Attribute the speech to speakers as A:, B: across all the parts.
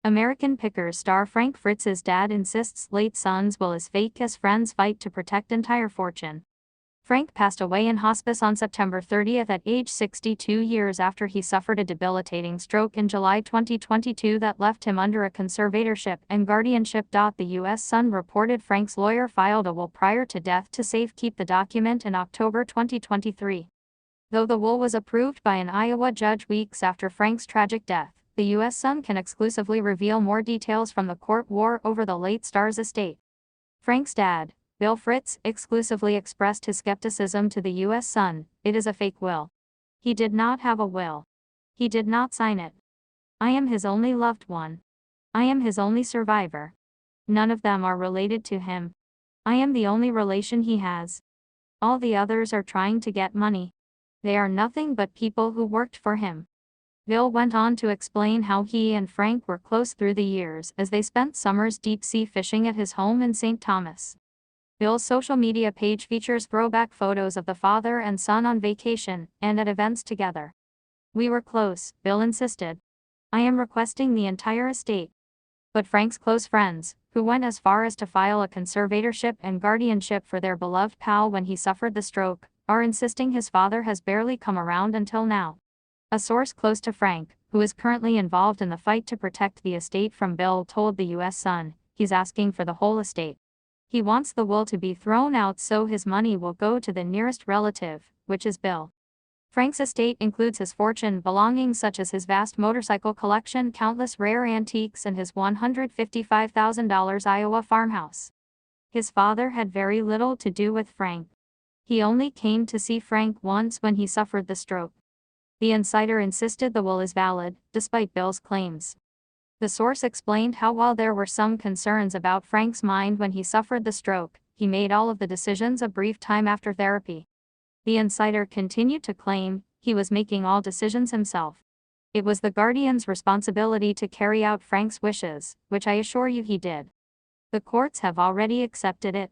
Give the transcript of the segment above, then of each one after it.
A: American Pickers star Frank Fritz's dad insists late son's will is fake as friends fight to protect entire fortune. Frank passed away in hospice on September 30 at age 62 years after he suffered a debilitating stroke in July 2022 that left him under a conservatorship and guardianship. The U.S. Sun reported Frank's lawyer filed a will prior to death to safekeep the document in October 2023. Though the will was approved by an Iowa judge weeks after Frank's tragic death, the U.S. Sun can exclusively reveal more details from the court war over the late star's estate. Frank's dad, Bill Fritz, exclusively expressed his skepticism to the U.S. Sun. It is a fake will. He did not have a will. He did not sign it. I am his only loved one. I am his only survivor. None of them are related to him. I am the only relation he has. All the others are trying to get money. They are nothing but people who worked for him. Bill went on to explain how he and Frank were close through the years as they spent summers deep-sea fishing at his home in St. Thomas. Bill's social media page features throwback photos of the father and son on vacation and at events together. We were close, Bill insisted. I am requesting the entire estate. But Frank's close friends, who went as far as to file a conservatorship and guardianship for their beloved pal when he suffered the stroke, are insisting his father has barely come around until now. A source close to Frank, who is currently involved in the fight to protect the estate from Bill, told the U.S. Sun, he's asking for the whole estate. He wants the will to be thrown out so his money will go to the nearest relative, which is Bill. Frank's estate includes his fortune belongings such as his vast motorcycle collection, countless rare antiques, and his $155,000 Iowa farmhouse. His father had very little to do with Frank. He only came to see Frank once when he suffered the stroke. The insider insisted the will is valid, despite Bill's claims. The source explained how while there were some concerns about Frank's mind when he suffered the stroke, he made all of the decisions a brief time after therapy. The insider continued to claim he was making all decisions himself. It was the guardian's responsibility to carry out Frank's wishes, which I assure you he did. The courts have already accepted it.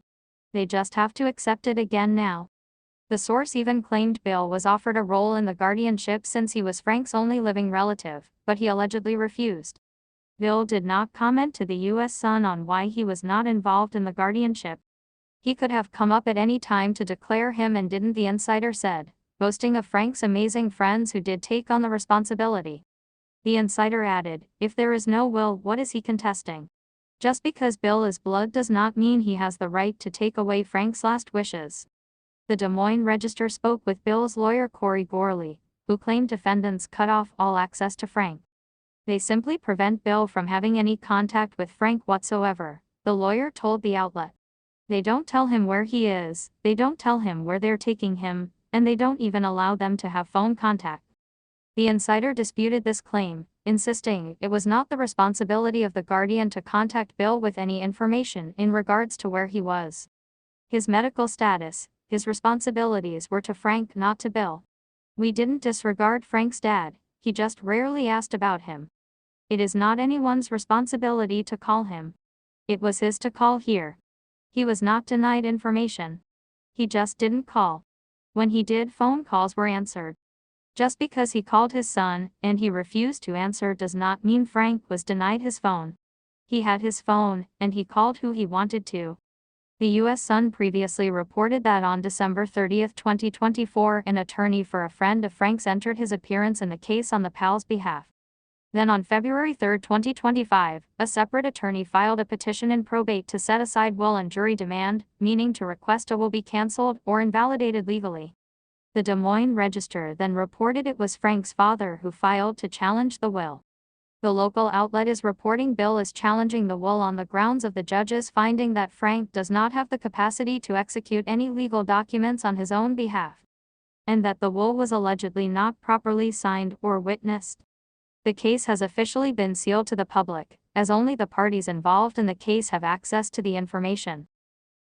A: They just have to accept it again now. The source even claimed Bill was offered a role in the guardianship since he was Frank's only living relative, but he allegedly refused. Bill did not comment to the U.S. Sun on why he was not involved in the guardianship. He could have come up at any time to declare him and didn't, the insider said, boasting of Frank's amazing friends who did take on the responsibility. The insider added, if there is no will, what is he contesting? Just because Bill is blood does not mean he has the right to take away Frank's last wishes. The Des Moines Register spoke with Bill's lawyer Corey Gorley, who claimed defendants cut off all access to Frank. They simply prevent Bill from having any contact with Frank whatsoever, the lawyer told the outlet. They don't tell him where he is, they don't tell him where they're taking him, and they don't even allow them to have phone contact. The insider disputed this claim, insisting it was not the responsibility of the guardian to contact Bill with any information in regards to where he was. His medical status, his responsibilities were to Frank, not to Bill. We didn't disregard Frank's dad, he just rarely asked about him. It is not anyone's responsibility to call him. It was his to call here. He was not denied information. He just didn't call. When he did, phone calls were answered. Just because he called his son and he refused to answer does not mean Frank was denied his phone. He had his phone, and he called who he wanted to. The U.S. Sun previously reported that on December 30, 2024, an attorney for a friend of Frank's entered his appearance in the case on the pal's behalf. Then on February 3, 2025, a separate attorney filed a petition in probate to set aside will and jury demand, meaning to request a will be cancelled or invalidated legally. The Des Moines Register then reported it was Frank's father who filed to challenge the will. The local outlet is reporting Bill is challenging the will on the grounds of the judge's finding that Frank does not have the capacity to execute any legal documents on his own behalf, and that the will was allegedly not properly signed or witnessed. The case has officially been sealed to the public, as only the parties involved in the case have access to the information.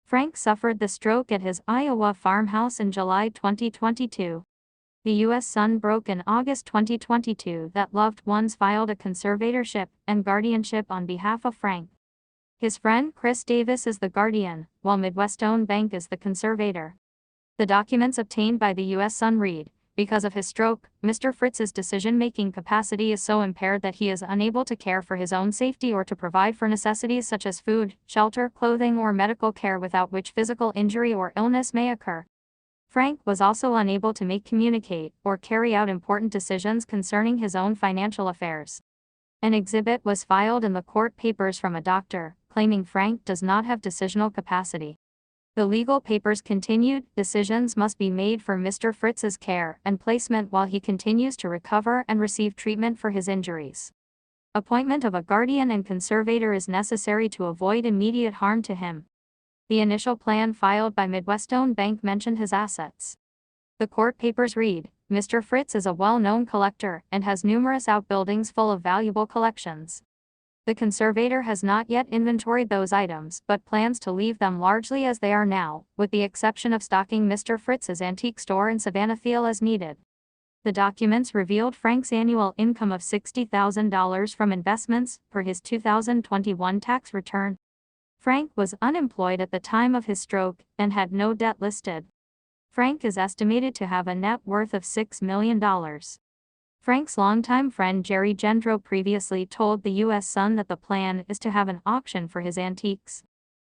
A: Frank suffered the stroke at his Iowa farmhouse in July 2022. The U.S. Sun broke in August 2022 that loved ones filed a conservatorship and guardianship on behalf of Frank. His friend Chris Davis is the guardian, while Midwestone Bank is the conservator. The documents obtained by the U.S. Sun read, Because of his stroke, Mr. Fritz's decision-making capacity is so impaired that he is unable to care for his own safety or to provide for necessities such as food, shelter, clothing, or medical care, without which physical injury or illness may occur. Frank was also unable to communicate, or carry out important decisions concerning his own financial affairs. An exhibit was filed in the court papers from a doctor, claiming Frank does not have decisional capacity. The legal papers continued, decisions must be made for Mr. Fritz's care and placement while he continues to recover and receive treatment for his injuries. Appointment of a guardian and conservator is necessary to avoid immediate harm to him. The initial plan filed by Midwestone Bank mentioned his assets. The court papers read, Mr. Fritz is a well-known collector and has numerous outbuildings full of valuable collections. The conservator has not yet inventoried those items but plans to leave them largely as they are now, with the exception of stocking Mr. Fritz's antique store in Savannahfield as needed. The documents revealed Frank's annual income of $60,000 from investments, per his 2021 tax return. Frank was unemployed at the time of his stroke and had no debt listed. Frank is estimated to have a net worth of $6 million. Frank's longtime friend Jerry Gendro previously told the U.S. Sun that the plan is to have an auction for his antiques.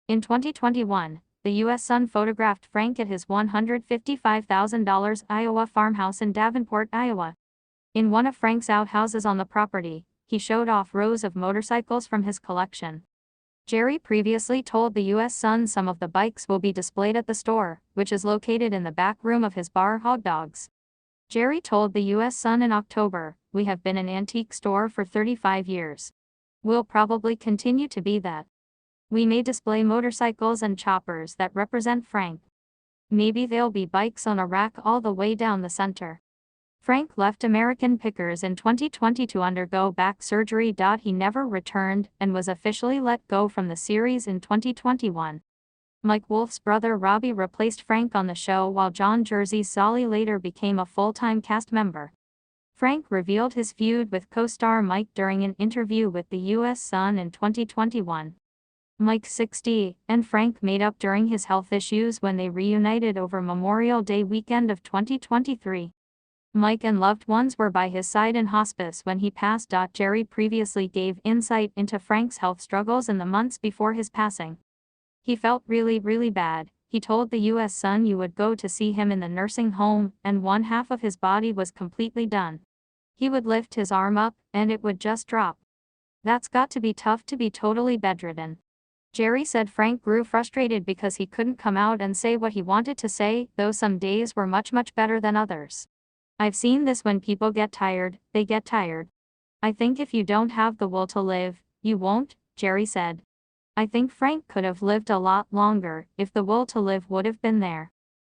A: In 2021, the U.S. Sun photographed Frank at his $155,000 Iowa farmhouse in Davenport, Iowa. In one of Frank's outhouses on the property, he showed off rows of motorcycles from his collection. Jerry previously told the U.S. Sun some of the bikes will be displayed at the store, which is located in the back room of his bar Hog Dogs. Jerry told the U.S. Sun in October, "We have been an antique store for 35 years. We'll probably continue to be that. We may display motorcycles and choppers that represent Frank. Maybe there'll be bikes on a rack all the way down the center." Frank left American Pickers in 2020 to undergo back surgery. He never returned and was officially let go from the series in 2021. Mike Wolf's brother Robbie replaced Frank on the show, while John Jersey Solly later became a full-time cast member. Frank revealed his feud with co-star Mike during an interview with the U.S. Sun in 2021. Mike, 60, and Frank made up during his health issues when they reunited over Memorial Day weekend of 2023. Mike and loved ones were by his side in hospice when he passed. Jerry previously gave insight into Frank's health struggles in the months before his passing. He felt really bad. He told the U.S. Sun you would go to see him in the nursing home, and one half of his body was completely done. He would lift his arm up, and it would just drop. That's got to be tough to be totally bedridden. Jerry said Frank grew frustrated because he couldn't come out and say what he wanted to say, though some days were much better than others. I've seen this when people get tired, they get tired. I think if you don't have the will to live, you won't, Jerry said. I think Frank could have lived a lot longer if the will to live would have been there.